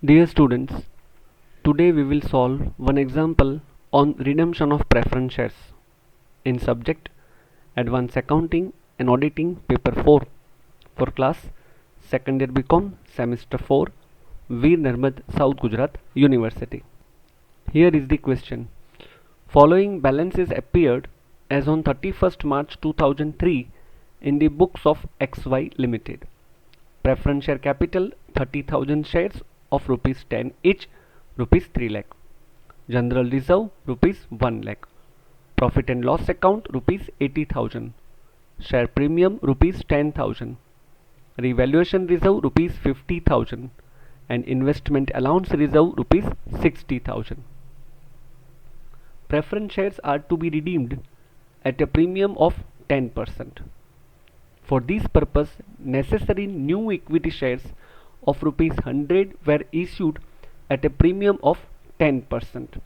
Dear students, today we will solve one example on redemption of preference shares in subject Advanced Accounting and Auditing Paper 4 for class 2nd year BCom semester 4 Veer Narmad South Gujarat University. Here is the question. Following balances appeared as on 31st March 2003 in the books of XY Limited. Preference share capital 30,000 shares of rupees 10 each, rupees 3 lakh. General reserve rupees 1 lakh. Profit and loss account rupees 80,000. Share premium rupees 10,000. Revaluation reserve rupees 50,000 and investment allowance reserve rupees 60,000. Preference shares are to be redeemed at a premium of 10%. For this purpose, necessary new equity shares of rupees 100 were issued at a premium of 10%.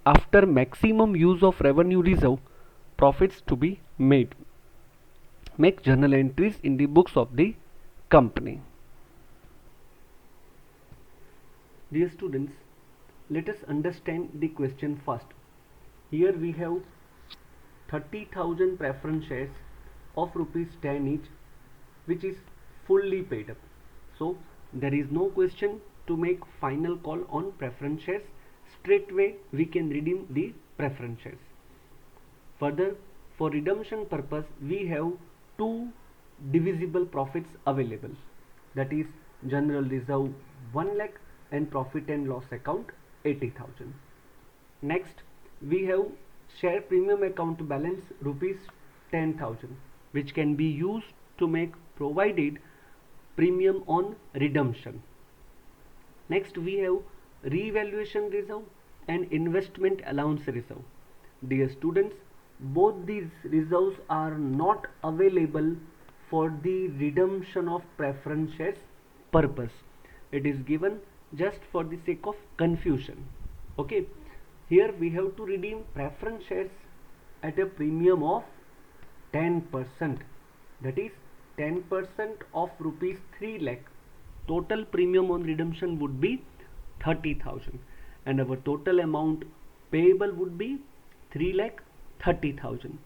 After maximum use of revenue reserve, profits to be made. Make journal entries in the books of the company. Dear students, let us understand the question first. Here we have 30,000 preference shares of rupees 10 each, which is fully paid up. So there is no question to make final call on preference shares. Straightway we can redeem the preference shares. Further, for redemption purpose we have two divisible profits available, that is general reserve 1 lakh and profit and loss account 80,000. Next we have share premium account balance rupees 10,000, which can be used to make provided premium on redemption. Next we have revaluation reserve and investment allowance reserve. Dear students, both these reserves are not available for the redemption of preference shares purpose. It is given just for the sake of confusion. Okay, here we have to redeem preference shares at a premium of 10%, that is 10% of rupees 3 lakh. Total premium on redemption would be 30,000 and our total amount payable would be 3 lakh 30,000.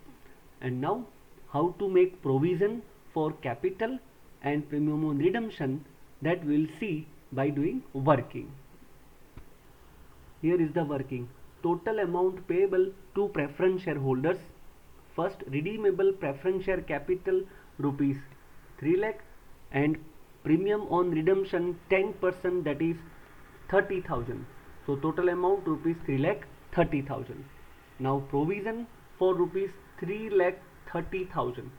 And now how to make provision for capital and premium on redemption, that we will see by doing working. Here is the working. Total amount payable to preference shareholders. First, redeemable preference share capital rupees 3 lakh and premium on redemption 10%, that is 30,000. So total amount rupees 3 lakh 30,000. Now provision for rupees 3 lakh 30,000.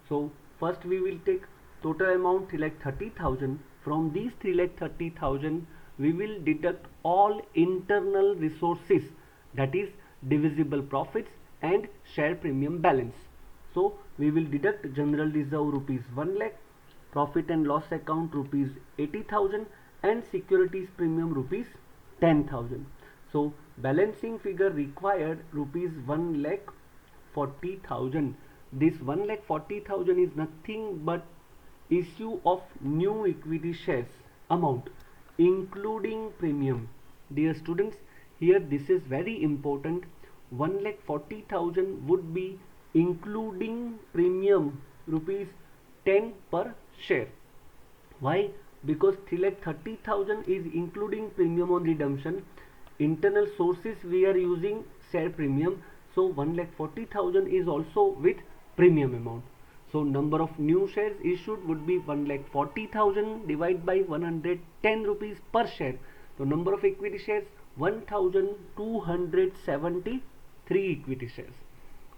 So first we will take total amount 3 lakh 30,000. From these 3 lakh 30,000 we will deduct all internal resources, that is divisible profits and share premium balance. So we will deduct general reserve rupees 1 lakh, profit and loss account rupees 80,000 and securities premium rupees 10,000. So balancing figure required rupees 1 lakh 40,000. This 1 lakh 40,000 is nothing but issue of new equity shares amount including premium. Dear students, here this is very important. 1 lakh 40,000 would be including premium rupees 10 per share. Why? Because 3 lakh 30,000 is including premium on redemption. Internal sources we are using share premium. So 1 lakh 40,000 is also with premium amount. So number of new shares issued would be 1 lakh 40,000 divided by 110 rupees per share. So number of equity shares 1,273 equity shares.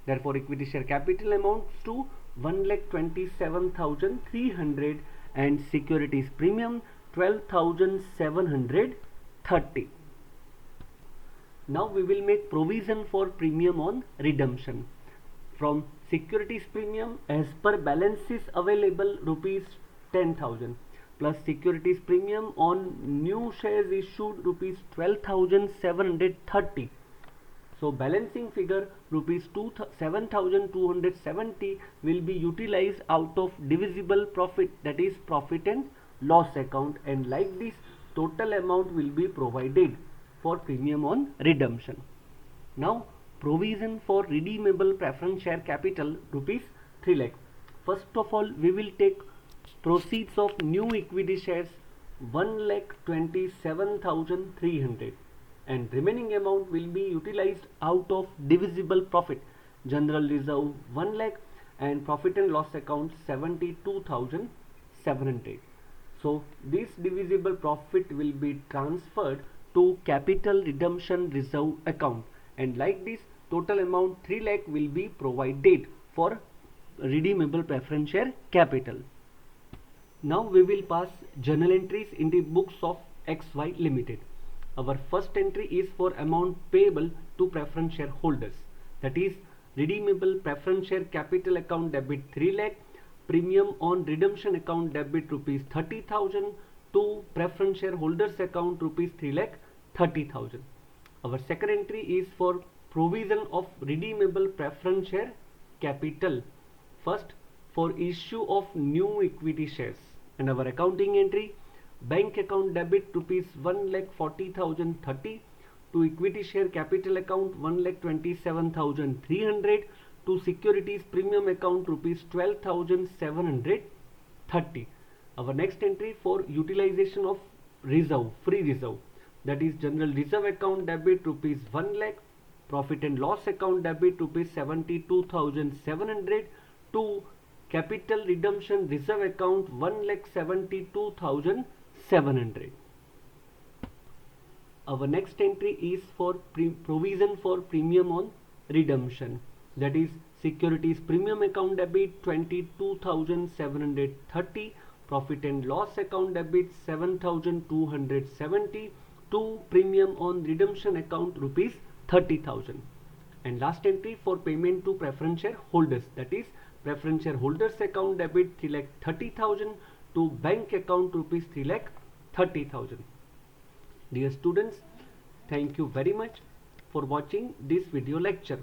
Therefore equity share capital amounts to 1,27,300 and securities premium 12,730. Now we will make provision for premium on redemption. From securities premium, as per balances available rupees 10,000 plus securities premium on new shares issued rupees 12,730. So balancing figure rupees 7,270 will be utilized out of divisible profit, that is profit and loss account, and like this total amount will be provided for premium on redemption. Now provision for redeemable preference share capital rupees 3 lakh. First of all, we will take proceeds of new equity shares 1,27,300 and remaining amount will be utilized out of divisible profit, general reserve 1 lakh and profit and loss account 72,700. So this divisible profit will be transferred to capital redemption reserve account, and like this total amount 3 lakh will be provided for redeemable preference share capital. Now we will pass journal entries in the books of XY Limited. Our first entry is for amount payable to preference shareholders, that is redeemable preference share capital account debit 3 lakh, premium on redemption account debit rupees 30,000 to preference shareholders account rupees 3 lakh 30,000. Our second entry is for provision of redeemable preference share capital. First, for issue of new equity shares, and our accounting entry, bank account debit rupees 1,40,030 to equity share capital account 1,27,300 to securities premium account rupees 12,730. Our next entry for utilization of reserve, free reserve, that is general reserve account debit rupees 1 lakh, profit and loss account debit rupees 72,700 to capital redemption reserve account 1,72,700. Our next entry is for provision for premium on redemption, that is securities premium account debit 22,730, profit and loss account debit 7,270 to premium on redemption account rupees 30,000. And last entry for payment to preference shareholders, that is preference shareholders account debit 3,30,000 to bank account rupees 3,30,000. Dear students, thank you very much for watching this video lecture.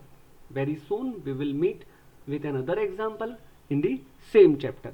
Very soon we will meet with another example in the same chapter.